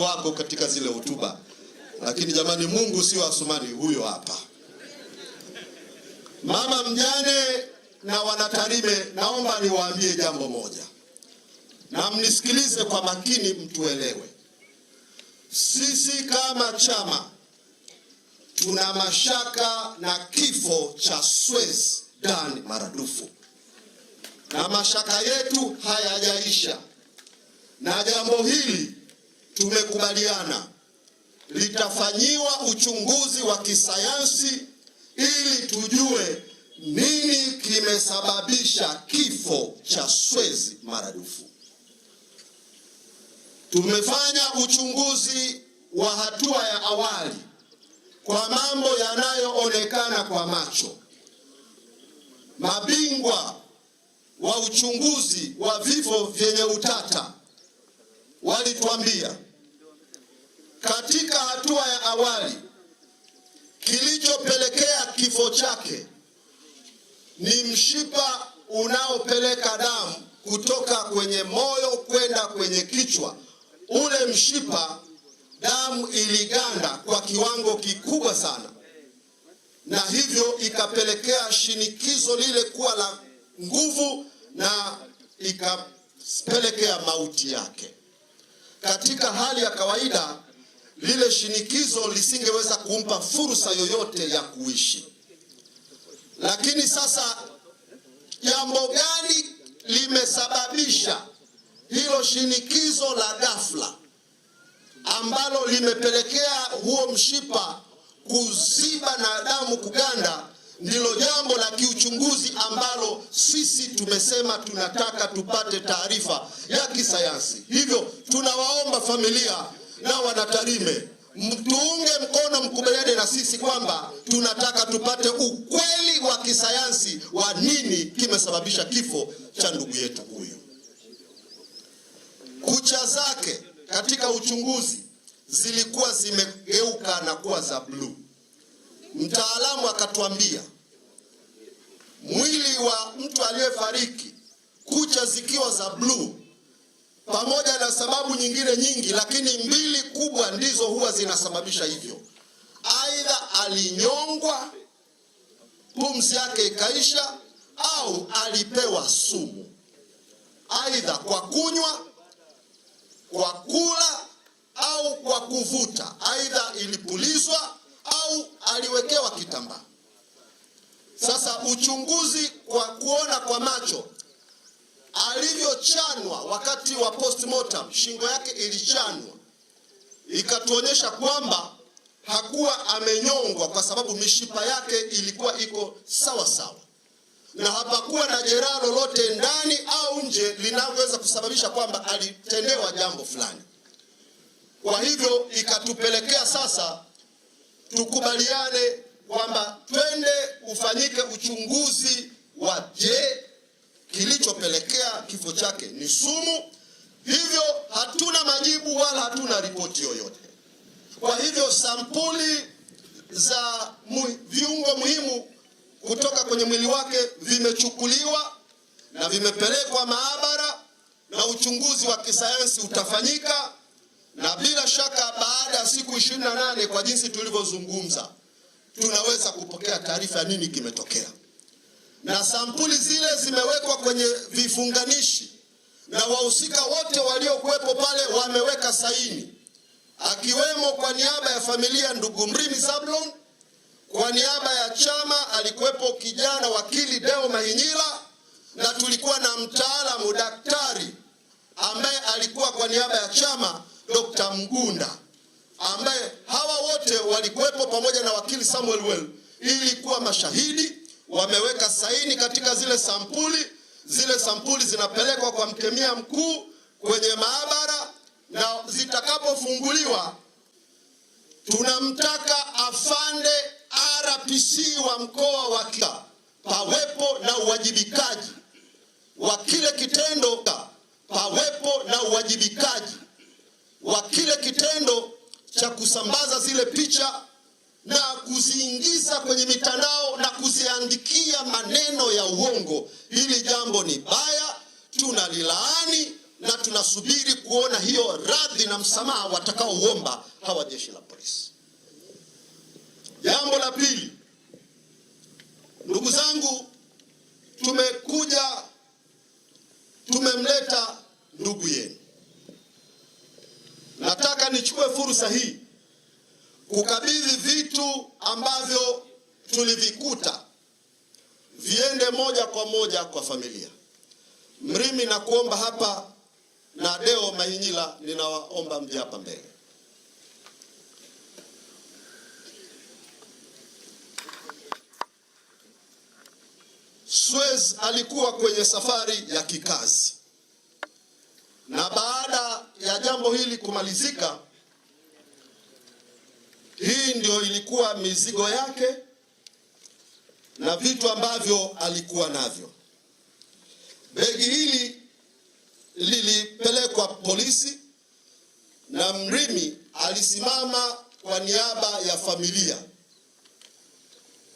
wako katika zile hotuba, lakini jamani, Mungu sio Asumani, huyo hapa. Mama mjane na Wanatarime, naomba niwaambie jambo moja na mnisikilize kwa makini, mtuelewe. Sisi kama chama tuna mashaka na kifo cha Swez Dan Maradufu, na mashaka yetu hayajaisha, na jambo hili tumekubaliana litafanyiwa uchunguzi wa kisayansi ili tujue nini kimesababisha kifo cha Swez Maradufu. Tumefanya uchunguzi wa hatua ya awali kwa mambo yanayoonekana kwa macho. Mabingwa wa uchunguzi wa vifo vyenye utata walituambia katika hatua ya awali kilichopelekea kifo chake ni mshipa unaopeleka damu kutoka kwenye moyo kwenda kwenye kichwa. Ule mshipa, damu iliganda kwa kiwango kikubwa sana, na hivyo ikapelekea shinikizo lile kuwa la nguvu na ikapelekea mauti yake. Katika hali ya kawaida lile shinikizo lisingeweza kumpa fursa yoyote ya kuishi. Lakini sasa jambo gani limesababisha hilo shinikizo la ghafla ambalo limepelekea huo mshipa kuziba na damu kuganda? Ndilo jambo la kiuchunguzi ambalo sisi tumesema tunataka tupate taarifa ya kisayansi. Hivyo tunawaomba familia na Wanatarime mtuunge mkono, mkubaliane na sisi kwamba tunataka tupate ukweli wa kisayansi wa nini kimesababisha kifo cha ndugu yetu huyu. Kucha zake katika uchunguzi zilikuwa zimegeuka na kuwa za bluu. Mtaalamu akatuambia mwili wa mtu aliyefariki, kucha zikiwa za bluu, pamoja na sababu nyingine nyingi, lakini mbili kubwa ndizo huwa zinasababisha hivyo. Aidha alinyongwa, pumzi yake ikaisha, au alipewa sumu, aidha kwa kunywa, kwa kula au kwa kuvuta, aidha ilipulizwa au aliwekewa kitambaa. Sasa uchunguzi kwa kuona kwa macho, alivyochanwa wakati wa postmortem, shingo yake ilichanwa, ikatuonyesha kwamba hakuwa amenyongwa kwa sababu mishipa yake ilikuwa iko sawa sawa, na hapakuwa na jeraha lolote ndani au nje linaloweza kusababisha kwamba alitendewa jambo fulani. Kwa hivyo ikatupelekea sasa tukubaliane kwamba twende ufanyike uchunguzi wa kilichopelekea kifo chake ni sumu. Hivyo hatuna majibu wala hatuna ripoti yoyote. Kwa hivyo sampuli za viungo muhimu kutoka kwenye mwili wake vimechukuliwa na vimepelekwa maabara, na uchunguzi wa kisayansi utafanyika, na bila shaka baada ya siku 28 kwa jinsi tulivyozungumza tunaweza kupokea taarifa ya nini kimetokea. Na sampuli zile zimewekwa kwenye vifunganishi, na wahusika wote waliokuwepo pale wameweka saini, akiwemo kwa niaba ya familia ndugu Mrimi Zablon, kwa niaba ya chama alikuwepo kijana wakili Deo Mahinyila, na tulikuwa na mtaalamu daktari ambaye alikuwa kwa niaba ya chama Dr. Mgunda, ambaye hawa wote walikuwepo pamoja na wakili Samuel Well ili kuwa mashahidi. Wameweka saini katika zile sampuli. Zile sampuli zinapelekwa kwa mkemia mkuu kwenye maabara, na zitakapofunguliwa tunamtaka afande RPC wa mkoa wa Kigoma pawepo na uwajibikaji wa kile kitendo, pawepo na uwajibikaji wa kile kitendo cha kusambaza zile picha na kuziingiza kwenye mitandao na kuziandikia maneno ya uongo. Hili jambo ni baya, tunalilaani na tunasubiri kuona hiyo radhi na msamaha watakaoomba hawa jeshi la polisi. Jambo la pili, ndugu zangu, tumemleta ndugu yenu. Nataka nichukue fursa hii kukabidhi vitu ambavyo tulivikuta viende moja kwa moja kwa familia. Mrimi, na kuomba hapa, na Deo Mahinyila, ninawaomba mje hapa mbele. Swez alikuwa kwenye safari ya kikazi, na baada ya jambo hili kumalizika, hii ndio ilikuwa mizigo yake na vitu ambavyo alikuwa navyo. Begi hili lilipelekwa polisi na Mrimi alisimama kwa niaba ya familia.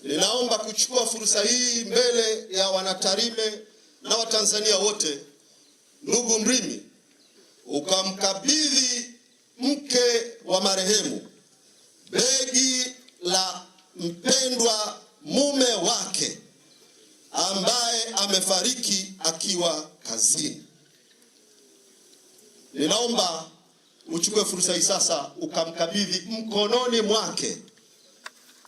Ninaomba kuchukua fursa hii mbele ya Wanatarime na Watanzania wote, ndugu Mrimi, ukamkabidhi mke wa marehemu begi la mpendwa mume wake ambaye amefariki akiwa kazini. Ninaomba uchukue fursa hii sasa ukamkabidhi mkononi mwake.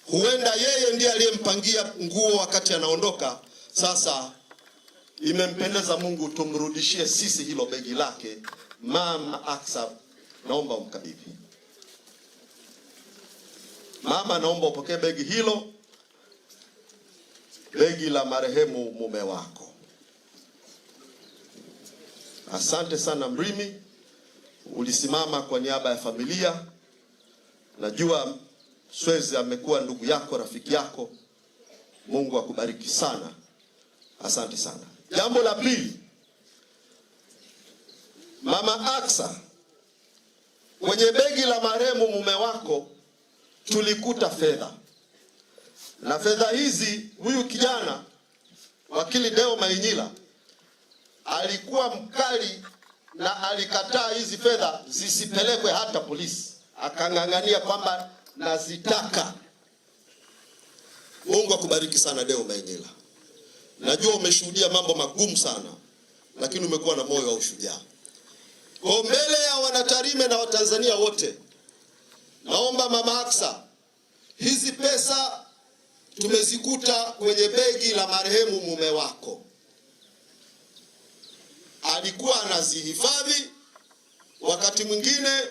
Huenda yeye ndiye aliyempangia nguo wakati anaondoka. Sasa imempendeza Mungu tumrudishie sisi hilo begi lake. Mama Aksa, naomba umkabidhi. Mama, naomba upokee begi hilo, begi la marehemu mume wako. Asante sana Mrimi, ulisimama kwa niaba ya familia. Najua Swez amekuwa ndugu yako, rafiki yako. Mungu akubariki sana. Asante sana. Jambo la pili, Mama Aksa, kwenye begi la marehemu mume wako tulikuta fedha. Na fedha hizi, huyu kijana wakili Deo Mahinyila alikuwa mkali na alikataa hizi fedha zisipelekwe hata polisi. Akang'ang'ania kwamba nazitaka. Mungu akubariki sana Deo Mahinyila. Najua umeshuhudia mambo magumu sana, lakini umekuwa na moyo wa ushujaa. Kwa mbele ya Wanatarime na Watanzania wote, naomba Mama Aksa, hizi pesa tumezikuta kwenye begi la marehemu mume wako. Alikuwa anazihifadhi, wakati mwingine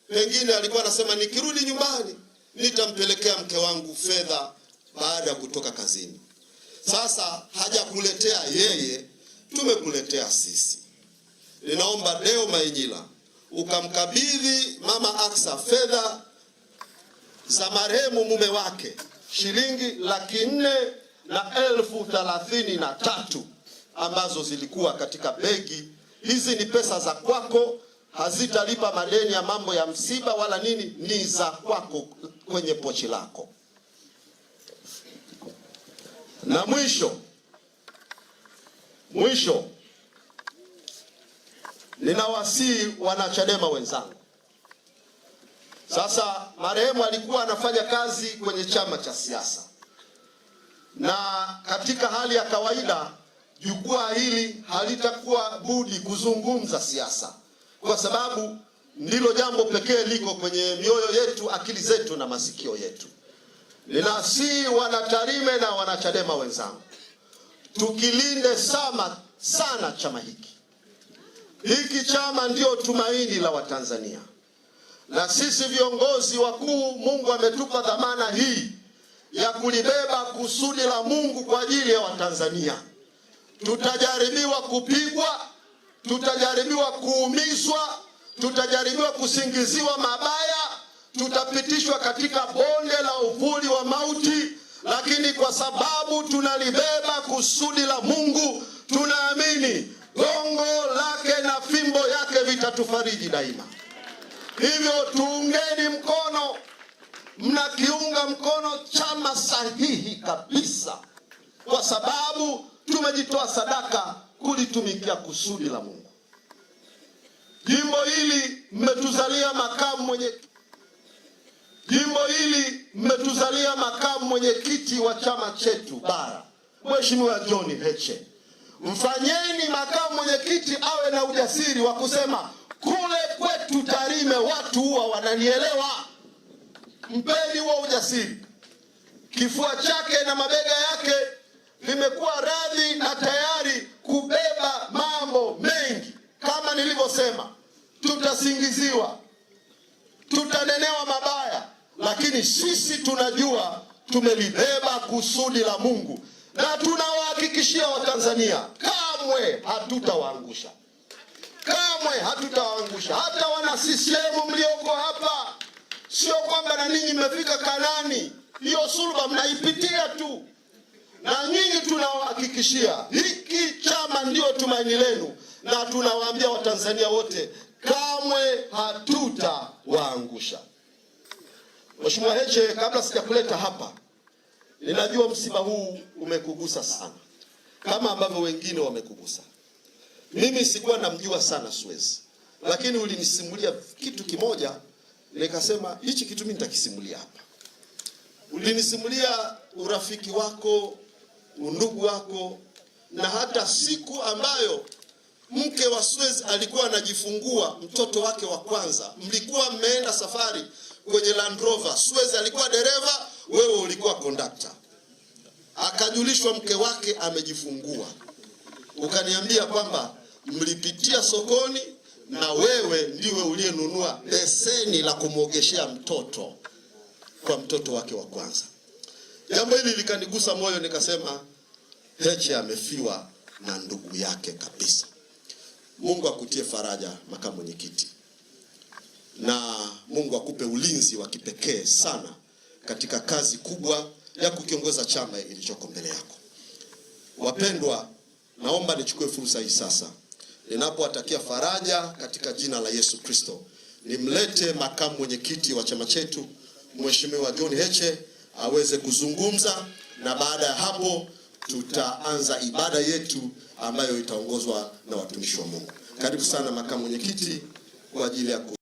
pengine alikuwa anasema nikirudi nyumbani nitampelekea mke wangu fedha baada ya kutoka kazini. Sasa hajakuletea yeye, tumekuletea sisi. Ninaomba Deo Mahinyila ukamkabidhi Mama Aksa fedha za marehemu mume wake shilingi 4,433 ambazo zilikuwa katika begi. Hizi ni pesa za kwako, hazitalipa madeni ya mambo ya msiba wala nini, ni za kwako kwenye pochi lako. Na mwisho ninawasihi Wanachadema wenzangu. Sasa marehemu alikuwa anafanya kazi kwenye chama cha siasa, na katika hali ya kawaida jukwaa hili halitakuwa budi kuzungumza siasa, kwa sababu ndilo jambo pekee liko kwenye mioyo yetu, akili zetu na masikio yetu. Ninasihi Wanatarime na Wanachadema wenzangu, tukilinde sana chama hiki. Hiki chama ndio tumaini la Watanzania, na sisi viongozi wakuu, Mungu ametupa dhamana hii ya kulibeba kusudi la Mungu kwa ajili ya Watanzania. Tutajaribiwa kupigwa, tutajaribiwa kuumizwa, tutajaribiwa kusingiziwa mabaya, tutapitishwa katika bonde la uvuli wa mauti, lakini kwa sababu tunalibeba kusudi la Mungu, tunaamini gongo lake na fimbo yake vitatufariji daima. Hivyo tuungeni mkono, mnakiunga mkono chama sahihi kabisa, kwa sababu tumejitoa sadaka kulitumikia kusudi la Mungu. Jimbo hili mmetuzalia makamu mwenyekiti wa chama chetu bara, Mheshimiwa John Heche. Mfanyeni makamu mwenyekiti awe na ujasiri wa kusema kule kwetu Tarime watu huwa wananielewa. Mpeni huo ujasiri. Kifua chake na mabega yake vimekuwa radhi na tayari kubeba mambo mengi. Kama nilivyosema, tutasingiziwa, tutanenewa mabaya, lakini sisi tunajua tumelibeba kusudi la Mungu, na tunawahakikishia Watanzania kamwe hatutawaangusha. Kamwe hatutawaangusha. Hata wana CCM mlioko hapa, sio kwamba na ninyi mmefika Kanani, hiyo suluba mnaipitia tu. Na nyinyi tunawahakikishia hiki chama ndio tumaini lenu, na tunawaambia Watanzania wote kamwe hatutawaangusha. Mheshimiwa Heche, kabla sijakuleta hapa, ninajua msiba huu umekugusa sana kama ambavyo wengine wamekugusa. Mimi sikuwa namjua sana Suez, lakini ulinisimulia kitu kimoja, nikasema hichi kitu mimi nitakisimulia hapa. Ulinisimulia urafiki wako, undugu wako, na hata siku ambayo mke wa Suez alikuwa anajifungua mtoto wake wa kwanza, mlikuwa mmeenda safari kwenye Land Rover. Suez alikuwa dereva, wewe ulikuwa kondakta. Akajulishwa mke wake amejifungua. Ukaniambia kwamba mlipitia sokoni na wewe ndiwe uliyenunua beseni la kumwogeshea mtoto kwa mtoto wake wa kwanza. Jambo hili likanigusa moyo, nikasema Heche amefiwa na ndugu yake kabisa. Mungu akutie faraja makamu mwenyekiti, na Mungu akupe ulinzi wa kipekee sana katika kazi kubwa ya kukiongoza chama ilichoko mbele yako. Wapendwa, naomba nichukue fursa hii sasa, ninapowatakia faraja katika jina la Yesu Kristo, nimlete makamu mwenyekiti wa chama chetu Mheshimiwa John Heche aweze kuzungumza, na baada ya hapo tutaanza ibada yetu ambayo itaongozwa na watumishi wa Mungu. Karibu sana makamu mwenyekiti kwa ajili ya